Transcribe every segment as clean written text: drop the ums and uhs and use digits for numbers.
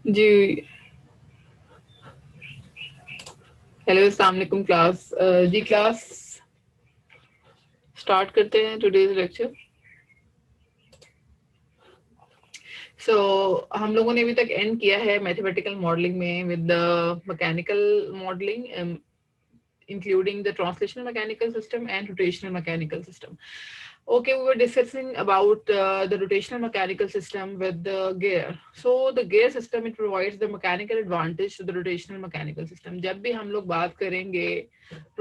जी hello, अस्सलाम वालेकुम class. जी class start करते हैं टुडेज लेक्चर। सो हम लोगों ने अभी तक एंड किया है मैथमेटिकल मॉडलिंग में with the mechanical modelling, including the translational mechanical system and rotational mechanical system. Okay, we were discussing about the rotational mechanical system with the gear. So the gear system, it provides the mechanical advantage to the rotational mechanical system. जब भी हम लोग बात करेंगे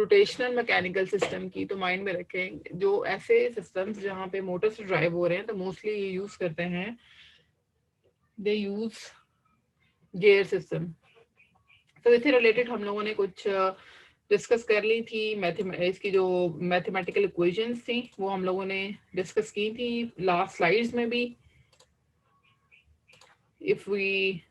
rotational mechanical system की, तो mind में रखें जो ऐसे systems जहाँ पे मोटर से ड्राइव हो रहे हैं, तो मोस्टली ये यूज करते हैं, they use gear system. तो इससे रिलेटेड हम लोगों ने कुछ डिस्कस कर ली थी। इसकी जो मैथमेटिकल इक्वेशंस थी वो हम लोगों ने डिस्कस की थी लास्ट स्लाइड्स में भी। If we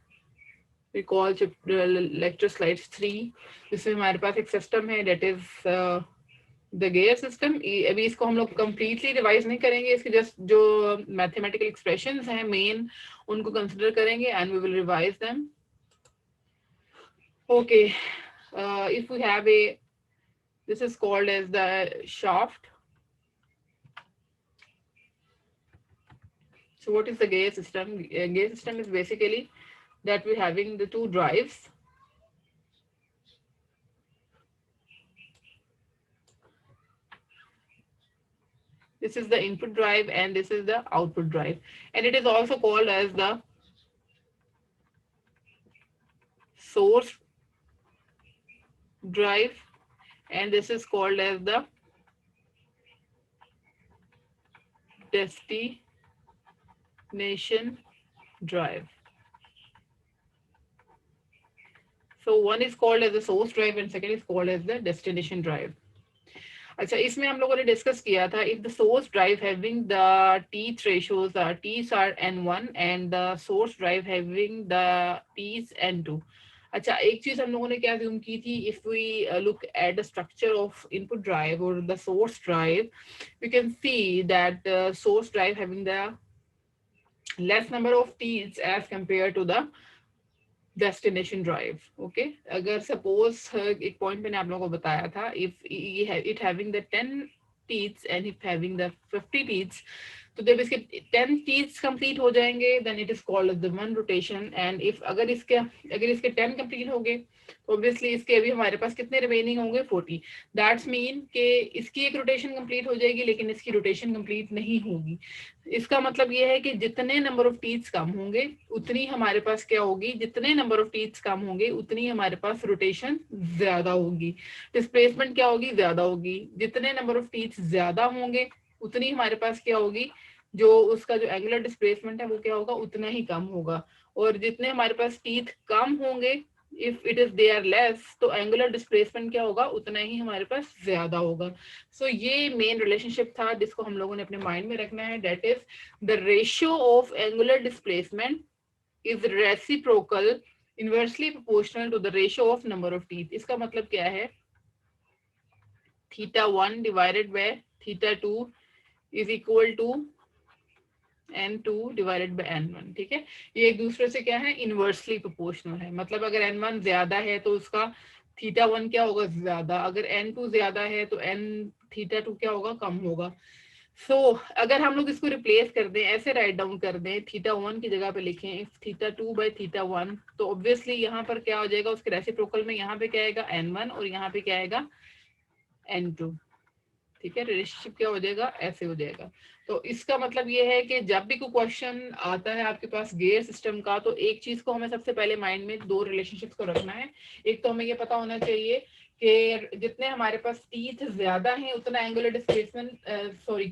recall lecture slides 3, जिसमें हमारे पास एक सिस्टम है that is the gear system. अभी इसको हम लोग कंप्लीटली रिवाइज नहीं करेंगे, इसके जस्ट जो मैथमेटिकल एक्सप्रेशंस हैं मेन उनको कंसिडर करेंगे and we will revise them. Okay, if we have a, this is called as the shaft. So what is the gear system? Gear system is basically that we're having the two drives. This is the input drive and this is the output drive, and it is also called as the source drive, and this is called as the destination drive. So one is called as the source drive and second is called as the destination drive. अच्छा, इसमें हम लोगों ने discuss किया था if the source drive having the teeth ratios teeth are n1 and the source drive having the teeth n2। अच्छा, एक चीज हम लोगों ने क्या ज्यूम की थी, if we look at the structure of input drive और the source drive, we can see that source drive having the less number of teeth as compare to the destination drive. Okay, अगर suppose एक point मैंने आप लोगों को बताया था, if it having the 10 teeth and if having the 50 teeth, तो जब इसके 10 teeth कंप्लीट हो जाएंगे then it is called the one rotation. And if अगर इसके 10 कंप्लीट हो गए तो ऑब्वियसली इसके अभी हमारे पास कितने रिमेनिंग होंगे, 40। दैट्स मीन कि इसकी एक रोटेशन कंप्लीट हो जाएगी लेकिन इसकी रोटेशन कंप्लीट नहीं होगी। इसका मतलब ये है कि जितने नंबर ऑफ टीथ्स कम होंगे उतनी हमारे पास क्या होगी, जितने नंबर ऑफ टीथ्स कम होंगे उतनी हमारे पास रोटेशन ज्यादा होगी, डिस्प्लेसमेंट क्या होगी, ज्यादा होगी। जितने नंबर ऑफ टीथ्स ज्यादा होंगे उतनी हमारे पास क्या होगी, जो उसका जो एंगुलर डिस्प्लेसमेंट है वो क्या होगा, उतना ही कम होगा। और जितने हमारे पास टीथ कम होंगे, if it is they are less, तो एंगुलर डिस्प्लेसमेंट क्या होगा, उतना ही हमारे पास ज्यादा होगा। सो ये मेन रिलेशनशिप था जिसको हम लोगों ने अपने माइंड में रखना है, that is the ratio of angular displacement is reciprocal inversely proportional to the ratio of number of teeth. इसका मतलब क्या है, θ1 divided by θ2 is equal to n2 divided by n1। ठीक है, ये एक दूसरे से क्या है, इनवर्सली प्रोपोर्शनल है। मतलब अगर n1 ज्यादा है तो उसका θ1 क्या होगा, ज्यादा। अगर n2 ज्यादा है तो θ2 क्या होगा, कम होगा। अगर हम लोग इसको रिप्लेस कर दें, ऐसे राइट डाउन कर दें, θ1 की जगह पे लिखें इफ θ2 बाय θ1, तो ऑब्वियसली यहाँ पर क्या हो जाएगा, उसके रेसिप्रोकल में यहाँ पे क्या आएगा, n1 और यहाँ पे क्या आएगा, n2। ठीक है, रिलेशनशिप क्या हो जाएगा, ऐसे हो जाएगा। तो इसका मतलब ये है कि जब भी कोई क्वेश्चन आता है आपके पास गेयर सिस्टम का, तो एक चीज को हमें सबसे पहले माइंड में दो रिलेशनशिप्स को रखना है। एक तो हमें ये पता होना चाहिए कि जितने हमारे पास टीथ ज्यादा हैं उतना एंगुलर डिस्प्लेसमेंट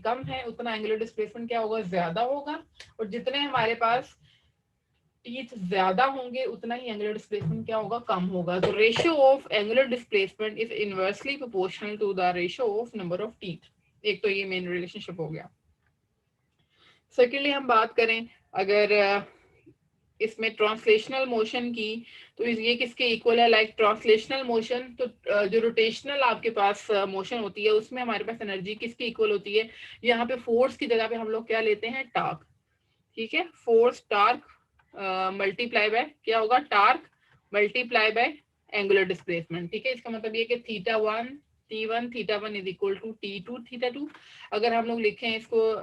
कम है, उतना एंगुलर डिस्प्लेसमेंट क्या होगा, ज्यादा होगा। और जितने हमारे पास टीथ ज्यादा होंगे उतना ही एंगुलर डिस्प्लेसमेंट क्या होगा, कम होगा। तो ratio of angular displacement is inversely proportional to the ratio of number of teeth. एक तो ये मेन रिलेशनशिप हो गया। सेकेंडली हम बात करें अगर इसमें ट्रांसलेशनल मोशन की, तो ये किसके इक्वल है, लाइक ट्रांसलेशनल मोशन, तो जो रोटेशनल आपके पास मोशन होती है उसमें हमारे पास एनर्जी किसकी इक्वल होती है, यहाँ पे फोर्स की जगह पे हम लोग क्या लेते हैं, टार्क। ठीक है, फोर्स टार्क मल्टीप्लाई बाय क्या होगा, torque multiply by angular displacement. ठीक है, इसका मतलब ये कि theta one is equal to theta two. अगर हम लोग लिखें इसको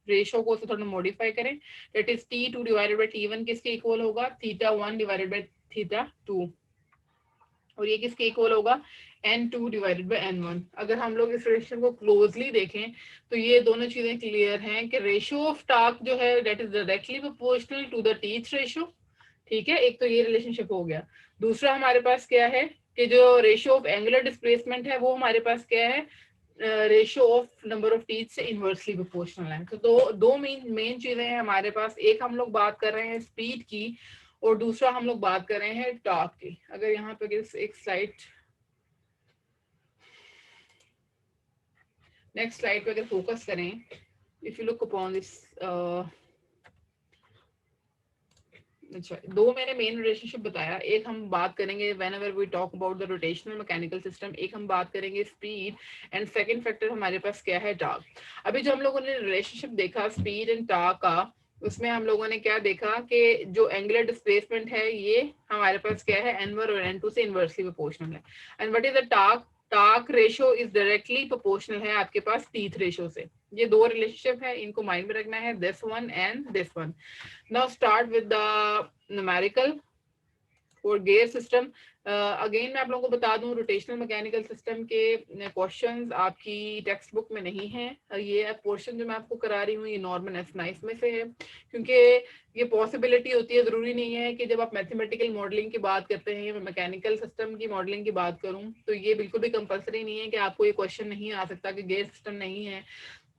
रेशो को तो थोड़ा मॉडिफाई करें, that is T2 divided by T1 किसके इक्वल होगा, थीटा1 डिवाइडेड बाय थीटा2। और ये किसके इक्वल होगा, N2 डिवाइडेड बाय N1। अगर हम लोग इस रिलेशन को क्लोजली देखें तो ये दोनों चीजें क्लियर हैं कि रेशियो ऑफ टार्क जो है that is directly proportional to the teeth ratio. ठीक है, एक तो ये रिलेशनशिप हो गया। दूसरा हमारे पास क्या है कि जो रेशियो ऑफ एंगुलर डिस्प्लेसमेंट है वो हमारे पास क्या है, ratio of number of teeth से इनवर्सली प्रोपोर्शनल है। तो दो मेन चीजें हैं हमारे पास। एक हम लोग बात कर रहे हैं स्पीड की और दूसरा हम लोग बात कर रहे हैं टॉर्क की। अगर यहाँ पे एक स्लाइड, नेक्स्ट स्लाइड पे अगर फोकस करें, if you look upon this, अच्छा दो मैंने मेन रिलेशनशिप बताया। एक हम बात करेंगे whenever we talk about the rotational mechanical system, एक हम बात करेंगे स्पीड, एंड सेकंड फैक्टर हमारे पास क्या है, टॉर्क। अभी जो हम लोगों ने रिलेशनशिप देखा स्पीड एंड टॉर्क का, उसमें हम लोगों ने क्या देखा कि जो एंगुलर डिस्प्लेसमेंट है ये हमारे पास क्या है, N1 और N2 से इनवर्सली प्रोपोर्शनल है। And what is the torque, torque ratio is directly proportional है आपके पास टीथ रेशियो से। ये दो रिलेशनशिप है, इनको माइंड में रखना है, this one and this one. Now start with the numerical for gear system. Again मैं आप लोगों को बता दूं, रोटेशनल मैकेनिकल सिस्टम के क्वेश्चंस आपकी टेक्स्ट बुक में नहीं है। ये पोर्शन जो मैं आपको करा रही हूँ ये नॉर्मल एस में से है, क्योंकि ये पॉसिबिलिटी होती है, जरूरी नहीं है कि जब आप मैथमेटिकल मॉडलिंग की बात करते हैं, मैकेनिकल सिस्टम की मॉडलिंग की बात करूं तो ये बिल्कुल भी कंपलसरी नहीं है कि आपको ये क्वेश्चन नहीं आ सकता कि गेयर सिस्टम नहीं है।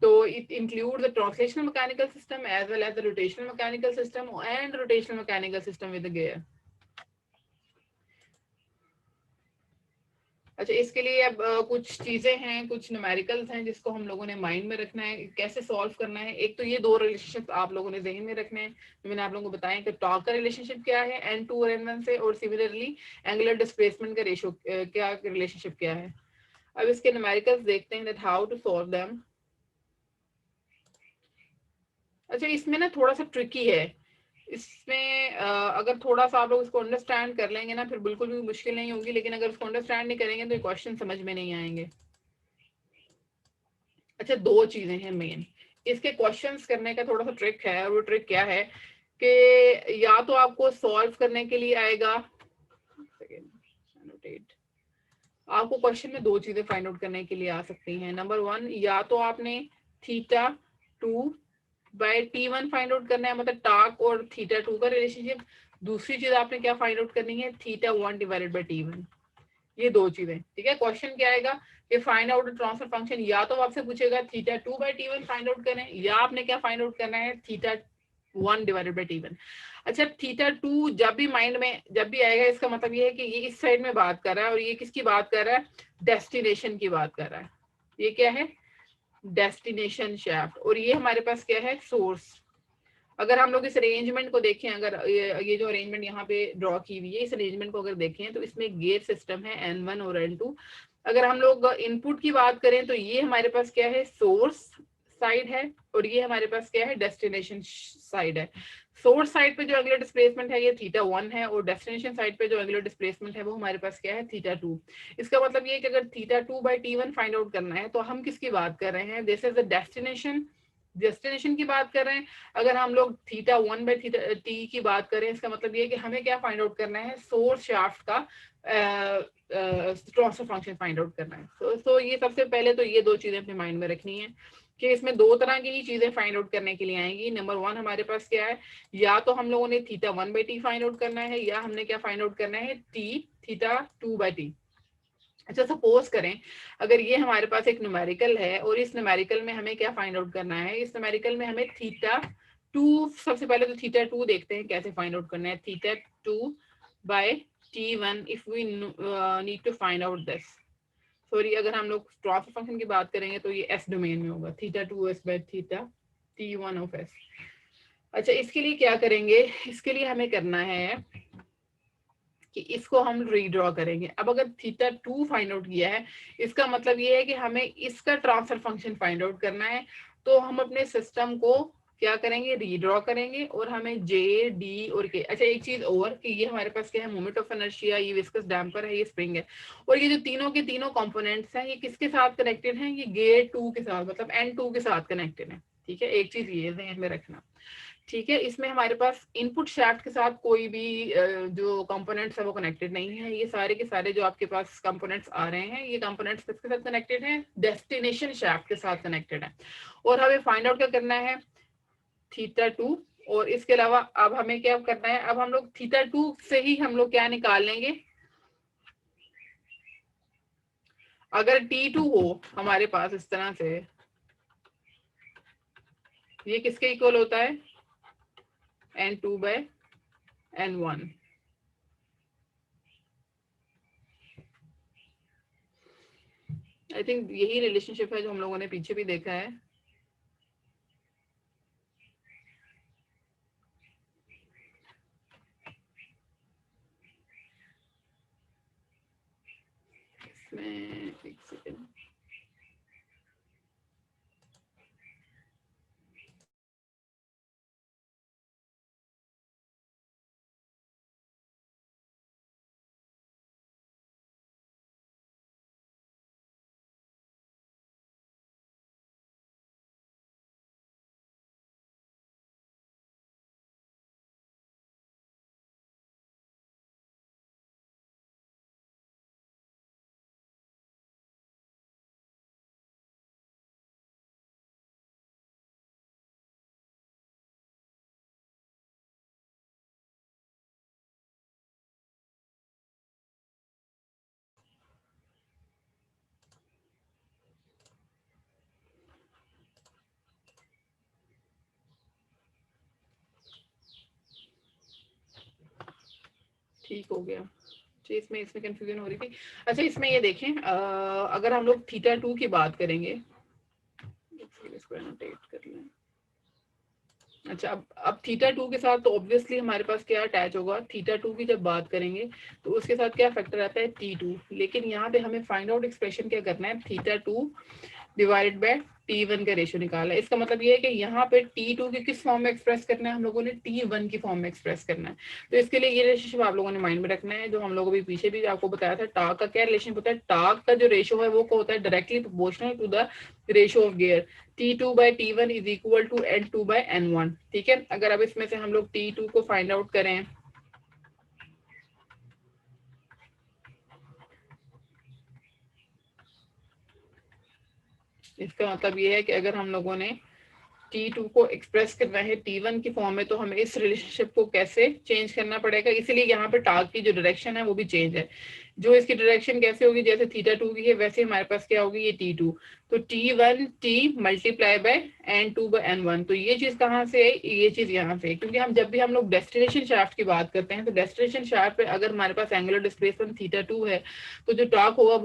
So it includes the translational mechanical system as well as the rotational mechanical system and rotational mechanical system with the gear. अच्छा, इसके लिए अब कुछ चीजें हैं, कुछ न्यूमेरिकल्स हैं जिसको हम लोगों ने माइंड में रखना है, कैसे सॉल्व करना है। एक तो ये दो रिलेशनशिप आप लोगों ने जहन में रखने हैं जो मैंने आप लोगों को बताया कि टॉर्क का रिलेशनशिप क्या है N2 और N1 से, और सिमिलरली एंगुलर डिस्प्लेसमेंट का रेशियो क्या रिलेशनशिप क्या है। अब इसके न्यूमेरिकल्स देखते हैं that how to solve them. अच्छा, इसमें ना थोड़ा सा ट्रिकी है। इसमें अगर थोड़ा सा आप लोग इसको अंडरस्टैंड कर लेंगे ना फिर बिल्कुल भी मुश्किल नहीं होगी, लेकिन अगर इसको अंडरस्टैंड नहीं करेंगे तो ये क्वेश्चन समझ में नहीं आएंगे। अच्छा, दो चीजें हैं मेन इसके क्वेश्चंस करने का, थोड़ा सा ट्रिक है। और वो ट्रिक क्या है कि या तो आपको सॉल्व करने के लिए आएगा, आपको क्वेश्चन में दो चीजें फाइंड आउट करने के लिए आ सकती हैं। नंबर वन, या तो आपने थीटा2 बाय T1 फाइंड आउट करना है, मतलब टॉर्क और थीटा2 का रिलेशनशिप। दूसरी चीज आपने क्या फाइंड आउट करनी है, थीटा1 डिवाइडेड बाय T1। ये दो चीजें, ठीक है। क्वेश्चन क्या आएगा कि फाइंड आउट ट्रांसफर फंक्शन, या तो आपसे पूछेगा थीटा2 बाय T1 फाइंड आउट करें, या आपने क्या फाइंड आउट करना है, थीटा1 डिवाइडेड बाय T1। अच्छा, थीटा2 जब भी माइंड में जब भी आएगा, इसका मतलब ये है कि ये इस साइड में बात कर रहा है, और ये किसकी बात कर रहा है, डेस्टिनेशन की बात कर रहा है। ये क्या है, डेस्टिनेशन शाफ्ट, और ये हमारे पास क्या है, सोर्स। अगर हम लोग इस अरेंजमेंट को देखें, अगर ये जो अरेंजमेंट यहाँ पे ड्रॉ की हुई है, इस अरेंजमेंट को अगर देखें तो इसमें गेयर सिस्टम है N1 और N2। अगर हम लोग इनपुट की बात करें तो ये हमारे पास क्या है, सोर्स साइड है, और ये हमारे पास क्या है, डेस्टिनेशन साइड है। सोर्स साइड पे जो एंगुलर डिस्प्लेसमेंट है ये थीटा1 है, और डेस्टिनेशन साइड पे जो एंगुलर डिस्प्लेसमेंट है वो हमारे पास क्या है, थीटा2। इसका मतलब ये है कि अगर थीटा2 बाय T1 फाइंड आउट करना है तो हम किसकी बात कर रहे हैं, दिस इज द डेस्टिनेशन की बात कर रहे हैं। अगर हम लोग थीटा1 बाय थीटा टी की बात करें, इसका मतलब ये है कि हमें क्या फाइंड आउट करना है, सोर्स शाफ्ट का ट्रांसफर फंक्शन फाइंड आउट करना है। तो ये सबसे पहले तो ये दो चीजें अपने माइंड में रखनी है कि इसमें दो तरह की चीजें फाइंड आउट करने के लिए आएंगी। नंबर वन, हमारे पास क्या है, या तो हम लोगों ने थीटा1 बाय टी फाइंड आउट करना है, या हमने क्या फाइंड आउट करना है, थीटा2 बाय टी। अच्छा, सपोज करें अगर ये हमारे पास एक न्यूमेरिकल है, और इस न्यूमेरिकल में हमें क्या फाइंड आउट करना है, इस न्यूमेरिकल में हमें थीटा2, सबसे पहले तो थीटा2 देखते हैं कैसे फाइंड आउट करना है, थीटा2 by T1 if we need to find out this. Sorry, अगर हम लोग ट्रांसफर फंक्शन की बात करेंगे तो ये एस डोमेन में होगा, थीटा2s by theta T1 of s। अच्छा, इसके लिए क्या करेंगे, इसके लिए हमें करना है कि इसको हम रीड्रॉ करेंगे। अब अगर थीटा2 फाइंड आउट किया है, इसका मतलब ये है कि हमें इसका ट्रांसफर फंक्शन फाइंड आउट करना है। तो हम अपने सिस्टम को क्या करेंगे, रीड्रॉ करेंगे और हमें जे डी और के। अच्छा एक चीज और कि ये हमारे पास क्या है, मोमेंट ऑफ इनर्शिया, ये विस्कस डैम्पर है, ये स्प्रिंग है, और ये जो तीनों के तीनों कंपोनेंट्स हैं ये किसके साथ कनेक्टेड हैं, ये गेट 2 के साथ मतलब N2 के साथ कनेक्टेड है। ठीक है, एक चीज ये ध्यान में रखना। ठीक है, इसमें हमारे पास इनपुट शाफ्ट के साथ कोई भी जो कंपोनेंट्स है वो कनेक्टेड नहीं है। ये सारे के सारे जो आपके पास कंपोनेंट्स आ रहे हैं ये कंपोनेंट्स किसके साथ कनेक्टेड हैं, डेस्टिनेशन शाफ्ट के साथ कनेक्टेड है। और हमें फाइंड आउट क्या करना है, थीटा 2। और इसके अलावा अब हमें क्या करना है, अब हम लोग थीटा 2 से ही हम लोग क्या निकाल लेंगे, अगर T2 हो हमारे पास इस तरह से, ये किसके इक्वल होता है, N2/N1। आई थिंक यही रिलेशनशिप है जो हम लोगों ने पीछे भी देखा है। इसमें एक सेकेंड, ठीक हो गया। इसमें इसमें कंफ्यूजन हो रही थी। अच्छा इसमें ये देखें, अगर हम लोग थीटा 2 की बात करेंगे, इसको एनोटेट कर लें। अच्छा अब थीटा 2 के साथ तो ऑब्वियसली हमारे पास क्या अटैच होगा, थीटा 2 की जब बात करेंगे तो उसके साथ क्या फैक्टर आता है, T2। लेकिन यहाँ पे हमें फाइंड आउट एक्सप्रेशन क्या करना है, थीटा 2 डिवाइडेड बाय T1 का रेशियो निकाला है। इसका मतलब ये है कि यहाँ पे T2 की किस फॉर्म में एक्सप्रेस करना है, हम लोगों ने T1 की फॉर्म में एक्सप्रेस करना है। तो इसके लिए ये रिलेशनशिप आप लोगों ने माइंड में रखना है, जो हम लोगों भी पीछे भी आपको बताया था। टार्क का क्या रिलेशन होता है, टार्क का जो रेशियो है वो क्या होता है, directly proportional to the ratio of gear. T2/T1 is equal to N2/N1। ठीक है, अगर अब इसमें से हम लोग T2 को फाइंड आउट करें, इसका मतलब ये है कि अगर हम लोगों ने T2 को एक्सप्रेस करना है T1 की फॉर्म में, तो हमें इस रिलेशनशिप को कैसे चेंज करना पड़ेगा। इसीलिए यहाँ पे टार्क की जो डायरेक्शन है वो भी चेंज है। जो इसकी डायरेक्शन कैसे होगी, जैसे थीटा 2 की है वैसे हमारे पास क्या होगी, ये T2। तो T1T मल्टीप्लाई बाय N2/N1। तो ये चीज कहाँ से है, ये चीज यहाँ से है, क्योंकि हम जब भी हम लोग डेस्टिनेशन शाफ्ट की बात करते हैं तो डेस्टिनेशन शाफ्ट पे अगर हमारे पास एंगुलर डिस्प्लेसमेंट थीटा 2 है तो जो टॉर्क होगा